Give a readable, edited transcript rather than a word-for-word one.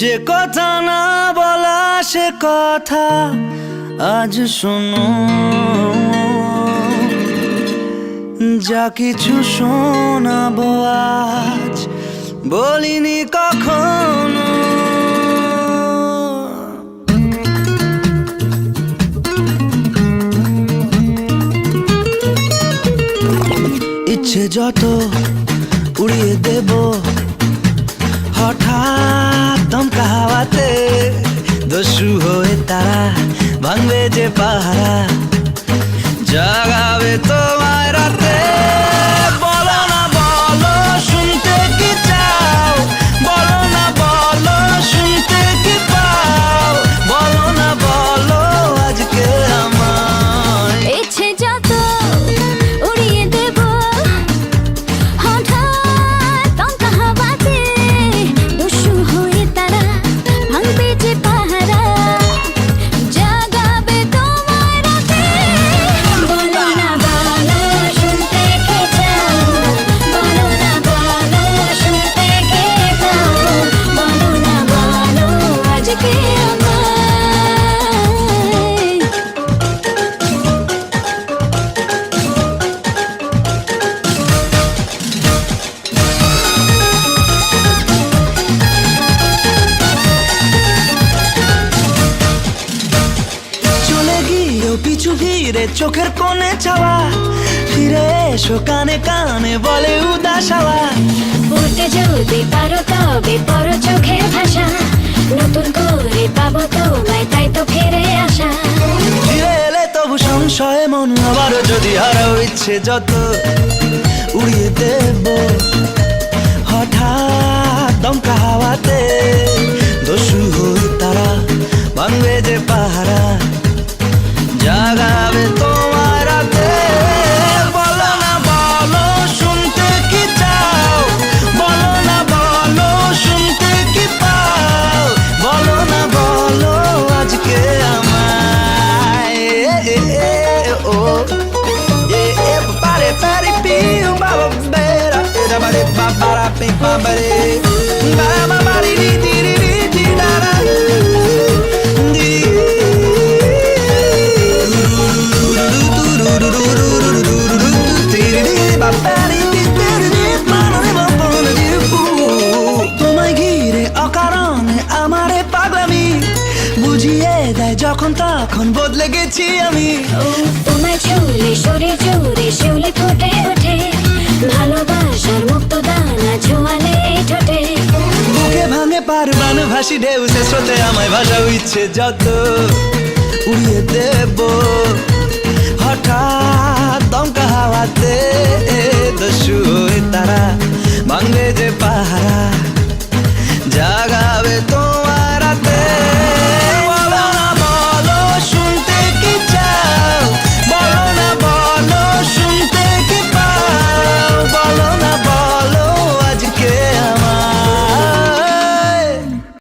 যে কথা না বলা সে কথা আজ শোনো, যা কিছু শোনাবো আজ বলিনি কখনো। ইচ্ছে যত উড়িয়ে দেব হঠাৎ দমকা হাওয়াতে, দস্যু হয়ে তারা ভাঙবে যে পাহারা, জাগাবে তোমায় রাতে। বলো না বলো শুনতে কি চাও, বলো না বলো শুনতে কি পাও, বলো না বলো আজকে আমায়। ইচ্ছে যত উড়িয়ে দেব হঠাৎ দমকা হাওয়াতে, দস্যু হয়ে তারা ভাঙবে যে পাহারা, জাগাবে তোমায় রাতে। বলো না বলো শুনতে কি চাও, বলো না বলো শুনতে কি পাও, বলো না বলো আজকে আমায়। চলে গিয়েও পিছু ফিরে চোখের কোণে চাওয়া, ফিরে এসো কানে কানে বলে উদাস হাওয়া। বলতে যদি পারো তবে পর চোখের ভাষা, নতুন করে পাবো তোমায় তাই তো ফিরে আসা। ফিরে এলে তবু সংশয়ে মন আবারও যদি হারাও, ইচ্ছে যত উড়িয়ে দেব হঠাৎ দমকা হাওয়াতে, দস্যু হয়ে তারা ভাঙবে যে পাহারা, জাগাবে তোমার রাতে। বলো না বলো শুনতে কি চাও, বলো না বলো শুনতে কি পাও, বলো না বলো আজকে আমায়। ও pare pare piu baba bera da bare babara pe babare bara babari di di di di da da di babari di di di mano ne babone di fu তোমায় ঘিরে অকারণে আমারে পাগলামি বুঝিয়ে দেয় যখন তখন বদলে গেছি আমি। তোমায় ছুলে শরীর জুড়ে শিউলি ফুটে ওঠে, ভালোবাসার মুক্ত দানা ছোঁয়ালে ঠোঁটে। বুকে ভাঙে পারবান ভাসি ঢেউ সে স্রোতে আমায় ভাসাও, ইচ্ছে যত উড়িয়ে দেব হঠাৎ দমকা হাওয়াতে, দস্যু হয়ে তারা ভাঙবে যে পাহারা, জাগা